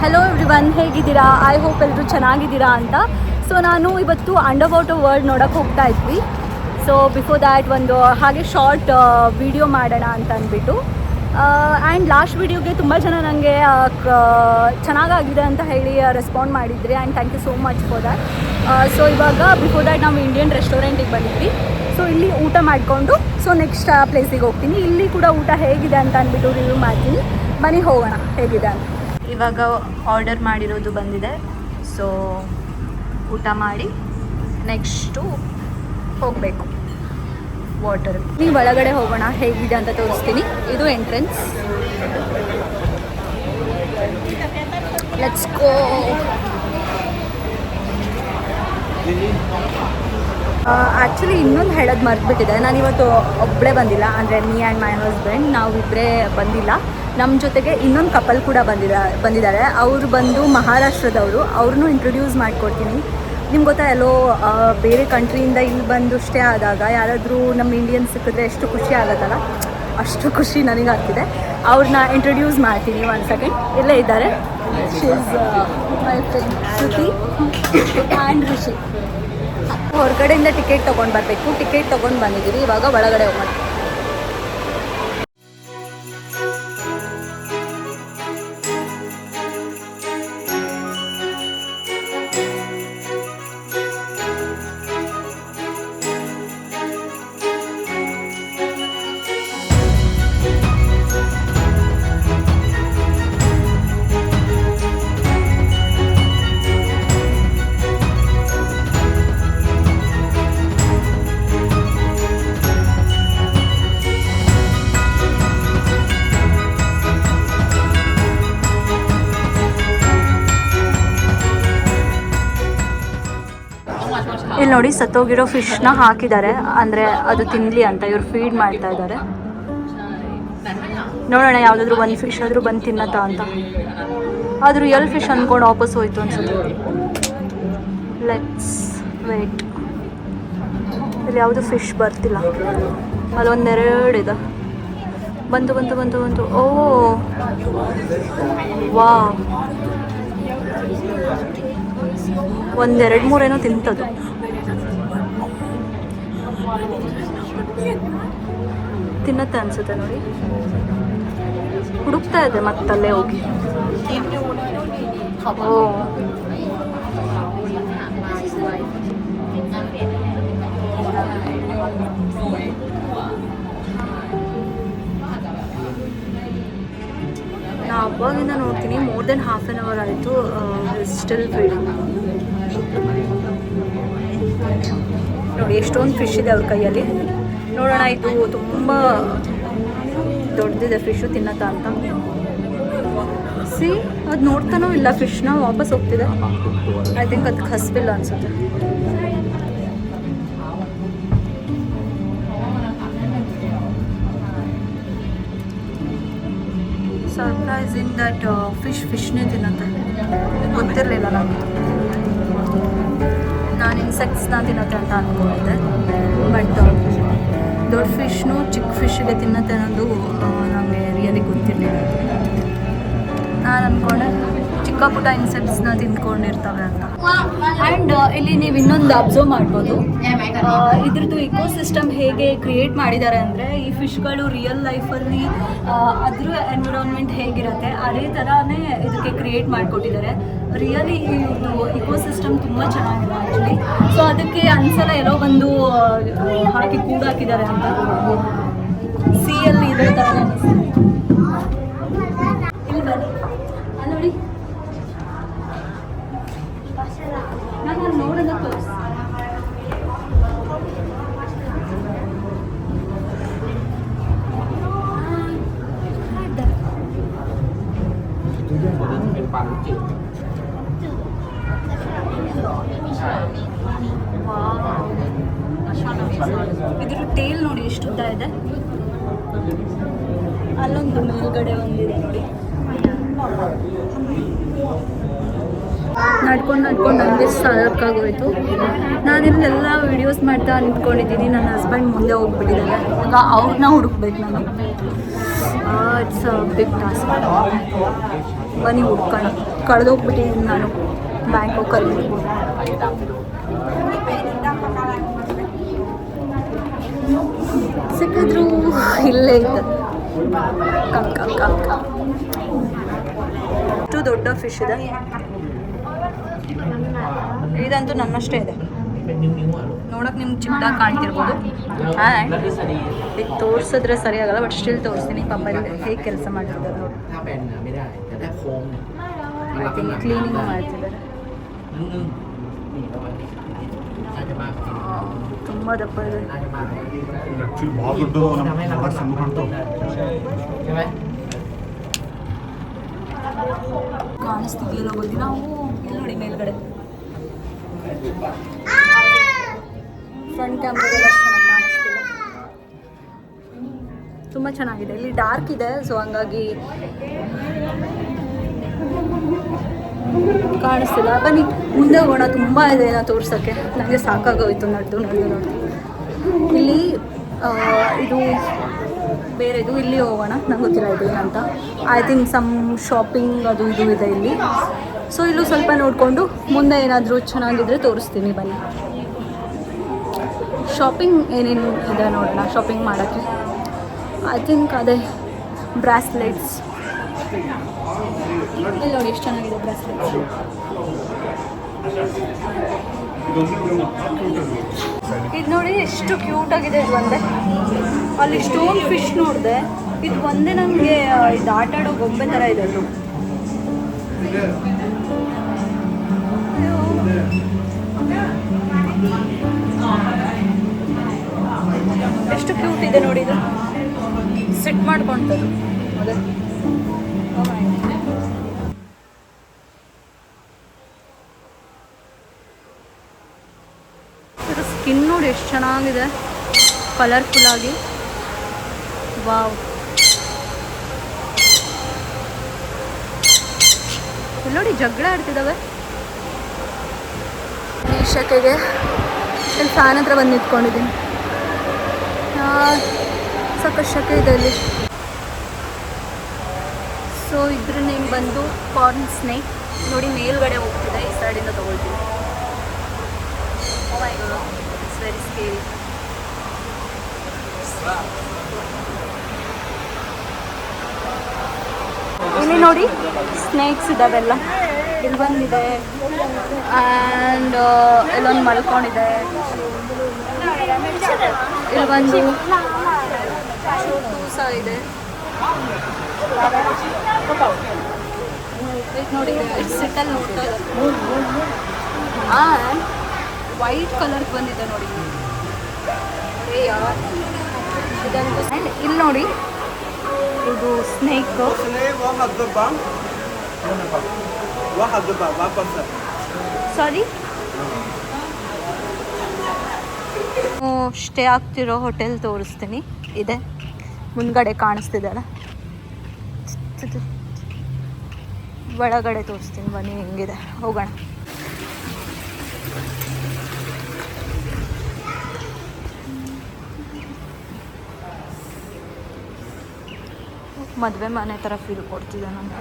Hello everyone, ಹೇಗಿದ್ದೀರಾ? I hope ಎಲ್ಲರೂ ಚೆನ್ನಾಗಿದ್ದೀರಾ ಅಂತ. ಸೊ ನಾನು ಇವತ್ತು ಅಂಡರ್ ವಾಟರ್ ವರ್ಲ್ಡ್ ನೋಡೋಕ್ಕೆ ಹೋಗ್ತಾ ಇದ್ವಿ. ಸೊ ಬಿಫೋರ್ ದ್ಯಾಟ್ ಒಂದು ಹಾಗೆ ಶಾರ್ಟ್ ವಿಡಿಯೋ ಮಾಡೋಣ ಅಂತ ಅಂದ್ಬಿಟ್ಟು. ಆ್ಯಂಡ್ ಲಾಸ್ಟ್ ವಿಡಿಯೋಗೆ ತುಂಬ ಜನ ನನಗೆ ಚೆನ್ನಾಗಾಗಿದೆ ಅಂತ ಹೇಳಿ ರೆಸ್ಪಾಂಡ್ ಮಾಡಿದ್ರಿ. And thank you so much for that. So ಇವಾಗ ಬಿಫೋರ್ ದ್ಯಾಟ್ ನಾವು ಇಂಡಿಯನ್ ರೆಸ್ಟೋರೆಂಟಿಗೆ ಬಂದಿದ್ವಿ. ಸೊ ಇಲ್ಲಿ ಊಟ ಮಾಡಿಕೊಂಡು ಸೊ ನೆಕ್ಸ್ಟ್ ಪ್ಲೇಸಿಗೆ ಹೋಗ್ತೀನಿ. ಇಲ್ಲಿ ಕೂಡ ಊಟ ಹೇಗಿದೆ ಅಂತ ಅಂದ್ಬಿಟ್ಟು ರಿವ್ಯೂ ಮಾಡ್ತೀನಿ. ಬನ್ನಿ ಹೋಗೋಣ ಹೇಗಿದೆ ಅಂತ. ಇವಾಗ ಆರ್ಡರ್ ಮಾಡಿರೋದು ಬಂದಿದೆ. ಸೊ ಊಟ ಮಾಡಿ ನೆಕ್ಸ್ಟು ಹೋಗಬೇಕು ವಾಟರ್. ನೀವು ಒಳಗಡೆ ಹೋಗೋಣ, ಹೇಗಿದೆ ಅಂತ ತೋರಿಸ್ತೀನಿ. ಇದು ಎಂಟ್ರೆನ್ಸ್. Let's go. ಆ್ಯಕ್ಚುಲಿ ಇನ್ನೊಂದು ಹೇಳೋದು ಮರೆತುಬಿಟ್ಟಿದೆ. ನಾನಿವತ್ತು ಒಬ್ಬಳೇ ಬಂದಿಲ್ಲ, ಅಂದರೆ ಮೀ ಆ್ಯಂಡ್ ಮೈ ಹಸ್ಬೆಂಡ್, ನಾವಿಬ್ಬರೇ ಬಂದಿಲ್ಲ. ನಮ್ಮ ಜೊತೆಗೆ ಇನ್ನೊಂದು ಕಪಲ್ ಕೂಡ ಬಂದಿದ್ದಾರೆ. ಅವರು ಬಂದು ಮಹಾರಾಷ್ಟ್ರದವರು. ಅವ್ರನ್ನೂ ಇಂಟ್ರೊಡ್ಯೂಸ್ ಮಾಡಿಕೊಡ್ತೀನಿ. ನಿಮ್ಗೆ ಗೊತ್ತಾ, ಎಲ್ಲೋ ಬೇರೆ ಕಂಟ್ರಿಯಿಂದ ಇಲ್ಲಿ ಬಂದು ಸ್ಟೇ ಆದಾಗ ಯಾರಾದರೂ ನಮ್ಮ ಇಂಡಿಯನ್ಸ್ ಸಿಕ್ಕಿದ್ರೆ ಎಷ್ಟು ಖುಷಿ ಆಗುತ್ತಲ್ಲ, ಅಷ್ಟು ಖುಷಿ ನನಗಾಗ್ತಿದೆ. ಅವ್ರನ್ನ ಇಂಟ್ರೊಡ್ಯೂಸ್ ಮಾಡ್ತೀನಿ. 1 ಸೆಕೆಂಡ್. ಇಲ್ಲೇ ಇದ್ದಾರೆ. She is my friend Shruti and Rishi. ಹೊರಗಡೆಯಿಂದ ಟಿಕೆಟ್ ತೊಗೊಂಡು ಬರಬೇಕು. ಟಿಕೆಟ್ ತೊಗೊಂಡು ಬಂದಿದ್ದೀವಿ. ಇವಾಗ ಒಳಗಡೆ ಹೋಗೋಣ. ಇಲ್ಲಿ ನೋಡಿ, ಸತ್ತೋಗಿರೋ ಫಿಶ್ನ ಹಾಕಿದ್ದಾರೆ, ಅಂದರೆ ಅದು ತಿನ್ನಲಿ ಅಂತ ಇವ್ರು ಫೀಡ್ ಮಾಡ್ತಾ ಇದ್ದಾರೆ. ನೋಡೋಣ ಯಾವುದಾದ್ರೂ ಒಂದು ಫಿಶ್ ಆದರೂ ಬಂದು ತಿನ್ನತ್ತಾ ಅಂತ. ಆದರೂ ರಿಯಲ್ ಫಿಶ್ ಅಂದ್ಕೊಂಡು ವಾಪಸ್ ಹೋಯ್ತು ಅನ್ಸುತ್ತೆ. Let's wait. ಇಲ್ಲಿ ಯಾವುದು ಫಿಶ್ ಬರ್ತಿಲ್ಲ. ಅಲ್ಲೊಂದೆರಡು ಇದೆ. ಬಂತು ಬಂತು ಬಂತು ಬಂತು. ಓ ವಾ, 1-2-3 ಏನೋ ತಿಂತದು. ತಿನ್ನತ್ತೆ ಅನ್ಸುತ್ತೆ ನೋಡಿ. ಹುಡುಕ್ತಾ ಇದೆ ಮತ್ತಲ್ಲೇ ಹೋಗಿ. ಓ ನಾ ಅವಾಗಿಂದ ನೋಡ್ತೀನಿ. More than half an hour ಆಯಿತು. Still feeding. ನೋಡಿ ಎಷ್ಟೊಂದು ಫಿಶ್ ಇದೆ ಅವ್ರ ಕೈಯಲ್ಲಿ. ನೋಡೋಣ, ಇದು ತುಂಬ ದೊಡ್ಡದಿದೆ ಫಿಶ್ಶು. ತಿನ್ನತ್ತಾ ಅಂತ. ಸಿ, ಅದು ನೋಡ್ತಾನೋ ಇಲ್ಲ ಫಿಶ್ನ. ವಾಪಸ್ ಹೋಗ್ತಿದೆ. ಐ ಥಿಂಕ್ ಅದು ಹಸ್ಬಿಲ್ಲ ಅನಿಸುತ್ತೆ. ಸರ್ಪ್ರೈಸಿಂಗ್ ದಟ್ ಫಿಶ್ನೇ ತಿನ್ನತ್ತೆ. ಗೊತ್ತಿರಲಿಲ್ಲ ನನಗೆ. ನಾನು ಇನ್ಸೆಕ್ಟ್ಸ್ನ ತಿನ್ನತ್ತೆ ಅಂತ ಅಂದ್ಕೊಂಡಿದ್ದೆ. ಬಟ್ ದೊಡ್ಡ ಫಿಶ್ನು ಚಿಕ್ಕ ಫಿಶ್ಗೆ ತಿನ್ನತ್ತೆ ಅನ್ನೋದು ನಮಗೆ ರಿಯಲಿ ಗೊತ್ತಿರಲಿಲ್ಲ. ನಾನು ಅಂದ್ಕೊಂಡೆ ಚಿಕ್ಕ ಪುಟ್ಟ ಇನ್ಸೆಕ್ಟ್ಸ್ನ ತಿಂದ್ಕೊಂಡಿರ್ತವೆ ಅಂತ. ಆ್ಯಂಡ್ ಇಲ್ಲಿ ನೀವು ಇನ್ನೊಂದು ಅಬ್ಸರ್ವ್ ಮಾಡ್ಬೋದು, ಇದ್ರದ್ದು ಇಕೋಸಿಸ್ಟಮ್ ಹೇಗೆ ಕ್ರಿಯೇಟ್ ಮಾಡಿದ್ದಾರೆ ಅಂದರೆ, ಈ ಫಿಶ್ಗಳು ರಿಯಲ್ ಲೈಫಲ್ಲಿ ಅದ್ರ ಎನ್ವಿರಾನ್ಮೆಂಟ್ ಹೇಗಿರುತ್ತೆ ಅದೇ ಥರನೇ ಇದಕ್ಕೆ ಕ್ರಿಯೇಟ್ ಮಾಡಿಕೊಟ್ಟಿದ್ದಾರೆ. ರಿಯಲಿ ಇದು ಇಕೋಸಿಸ್ಟಮ್ ತುಂಬ ಚೆನ್ನಾಗಿದೆ ಆ್ಯಕ್ಚುಲಿ. ಸೊ ಅದಕ್ಕೆ ಅನ್ಸಲ ಎಲ್ಲೋ ಬಂದು ಹಾಕಿ ಕೂಡಾಕಿದ್ದಾರೆ ಅಂತ. ಸಿಯಲ್ಲಿ ಇದೇ ಥರ ಅನಿಸ್ತದೆ. ಇಲ್ಲಿ ಬನ್ನಿ, ನೋಡಿ, ನಾನು ನೋಡೋಣ ತೋರಿಸಿ. ಇದ್ರ ಟೇಲ್ ನೋಡಿ ಎಷ್ಟು ಉದ್ದ ಇದೆ. ಅಲ್ಲೊಂದು ಮೇಲ್ಗಡೆ ಒಂದಿದೆ ನೋಡಿ. ನಡ್ಕೊಂಡು ನನಗೆ ಸಾಕಾಗೋಯ್ತು. ನಾನಿಲ್ಲೆಲ್ಲ ವೀಡಿಯೋಸ್ ಮಾಡ್ತಾ ನಿಂತ್ಕೊಂಡಿದ್ದೀನಿ. ನನ್ನ ಹಸ್ಬೆಂಡ್ ಮುಂದೆ ಹೋಗ್ಬಿಟ್ಟಿದ್ದಾರೆ. ಈಗ ಅವ್ರನ್ನ ಹುಡುಕ್ಬೇಕು ನಾನು. It's a big task. ಬನ್ನಿ ಹುಡ್ಕೋಣ. ಕಳೆದೋಗ್ಬಿಟ್ಟಿದ್ದೀನಿ ನಾನು ಬ್ಯಾಂಕಾಕಲ್ಲಿ. ಸಿಕ್ಕಿದ್ರು ಇಲ್ಲೇ ಇದ್ದ ಇಷ್ಟು ದೊಡ್ಡ ಫಿಶ್ ಇದೆ. ಇದಂತೂ ನನ್ನಷ್ಟೇ ಇದೆ. ನೋಡೋಕೆ ನಿಮ್ಗೆ ಚಿಕ್ಕದಾಗಿ ಕಾಣ್ತಿರ್ಬೋದು. ಆ್ಯಂಡ್ ಇದು ತೋರಿಸಿದ್ರೆ ಸರಿಯಾಗಲ್ಲ, ಬಟ್ ಸ್ಟಿಲ್ ತೋರಿಸ್ತೀನಿ. ಪಾಪ ಇಲ್ಲಿ ಹೇಗೆ ಕೆಲಸ ಮಾಡ್ತಿದ್ದಾರೆ ನೋಡಿ. ಐ ಥಿಂಕ್ ಕ್ಲೀನಿಂಗ್ ಮಾಡ್ತಿದ್ದಾರೆ. ತುಂಬ ದಪ್ಪ ಇದೆ. ಕಾಣಿಸ್ತಿದೆಯಲ್ಲ ಹೋಗಿ ನಾವು ಇಲ್ಲಿ ನೋಡಿ ಮೇಲ್ಗಡೆ ಫ್ರಂಟ್ ಕ್ಯಾಮ್ರಾದಲ್ಲಿ ಅಷ್ಟು ಚೆನ್ನಾಗಿ ಕಾಣಿಸ್ತಿಲ್ಲ. ತುಂಬ ಚೆನ್ನಾಗಿದೆ. ಇಲ್ಲಿ ಡಾರ್ಕ್ ಇದೆ, ಸೊ ಹಂಗಾಗಿ ಕಾಣಿಸ್ತಿಲ್ಲ. ಬನ್ನಿ ಮುಂದೆ ಹೋಗೋಣ. ತುಂಬ ಇದೆ ಏನೋ ತೋರ್ಸೋಕ್ಕೆ. ನನಗೆ ಸಾಕಾಗೋಯ್ತು ನಡೆದು. ಇಲ್ಲಿ ಇದು ಬೇರೆದು. ಇಲ್ಲಿ ಹೋಗೋಣ. ನಂಗೆ ಗೊತ್ತಿಲ್ಲ ಇದು ಏನಂತ. ಐ ಥಿಂಕ್ ಸಮ್ ಶಾಪಿಂಗ್ ಅದು ಇದು ಇದೆ ಇಲ್ಲಿ. ಸೊ ಇಲ್ಲೂ ಸ್ವಲ್ಪ ನೋಡಿಕೊಂಡು ಮುಂದೆ ಏನಾದರೂ ಚೆನ್ನಾಗಿದ್ರೆ ತೋರಿಸ್ತೀನಿ. ಬನ್ನಿ ಶಾಪಿಂಗ್ ಏನೇನು ಇದೆ ನೋಡೋಣ. ಶಾಪಿಂಗ್ ಮಾಡೋಕ್ಕೆ ಐ ಥಿಂಕ್ ಅದೇ ಬ್ರಾಸ್ಲೆಟ್ಸ್. ಇಲ್ಲಿ ನೋಡಿ ಎಷ್ಟು ಚೆನ್ನಾಗಿದೆ ಬ್ರಾಸ್ಲೆಟ್ಸ್. ಇದು ನೋಡಿ ಎಷ್ಟು ಕ್ಯೂಟಾಗಿದೆ. ಇದು ಒಂದೇ. ಅಲ್ಲಿ ಸ್ಟೋನ್ ಫಿಶ್ ನೋಡಿದೆ. ಇದು ಒಂದೇ ನನಗೆ ಇದು ಆಟ ಆಡೋ ಗೊಂಬೆ ಥರ ಇದೆ. ಅದು ಎಷ್ಟು ಕ್ಯೂಟ್ ಇದೆ ನೋಡಿ. ಇದು ಸಿಟ್ ಮಾಡ್ಕೊಳ್ತದ್ದು ಅದೇ. ಇದು ಸ್ಕಿನ್ ನೋಡಿ ಎಷ್ಟು ಚೆನ್ನಾಗಿದೆ, ಕಲರ್ಫುಲ್ ಆಗಿ. ವಾವ್. ಇಲ್ಲಿ ನೋಡಿ ಜಗಳ ಆಡ್ತಿದ್ದಾವೆ. ಈ ಶಕೆಗೆ ಇಲ್ಲಿ ಫ್ಯಾನ್ ಹತ್ರ ಬಂದು ನಿಂತ್ಕೊಂಡಿದ್ದೀನಿ. ಸಾಕಷ್ಟು ಶಕೆ ಇದೆ ಇಲ್ಲಿ. ಸೊ ಇದ್ರ ನೇಮ್ ಬಂದು ಕಾರ್ನ್ ಸ್ನೇಕ್. ನೋಡಿ ಮೇಲ್ಗಡೆ ಹೋಗ್ತಿದೆ. ಈ ಸೈಡಿಂದ ತೊಗೊಳ್ತೀವಿ. It's very scary. ಇಲ್ಲಿ ನೋಡಿ ಸ್ನೇಕ್ಸ್ ಇದ್ದಾವೆಲ್ಲ. ಇಲ್ಲಿ ಬಂದಿದೆ ಆ್ಯಂಡ್ ಇಲ್ಲೊಂದು ಮಲ್ಕೊಂಡಿದೆ. ಇಲ್ಲಿ ಬಂದು ಸಹ ಇದೆ. ನೋಡಿ ಸಿಟ್ಟಲ್ಲಿ ನೋಡ್ತಾ ಇದೆ. ಆ್ಯಂಡ್ ವೈಟ್ ಕಲರ್ ಬಂದಿದೆ ನೋಡಿ. ಇದಂತೂ. ಆ್ಯಂಡ್ ಇಲ್ಲಿ ನೋಡಿ ಇದು ಸ್ನೇಕ್. ಸಾರಿ, ಸ್ಟೇ ಆಗ್ತಿರೋ ಹೋಟೆಲ್ ತೋರಿಸ್ತೀನಿ. ಇದೆ ಮುಂದ್ಗಡೆ ಕಾಣಿಸ್ತಿದೆ ಅಲ್ಲ, ಒಳಗಡೆ ತೋರಿಸ್ತೀನಿ. ಬನ್ನಿ ಹೆಂಗಿದೆ, ಹೋಗೋಣ. ಮದುವೆ ಮನೆ ಥರ ಫೀಲ್ ಕೊಡ್ತಿದ್ದೆ ನಾನು.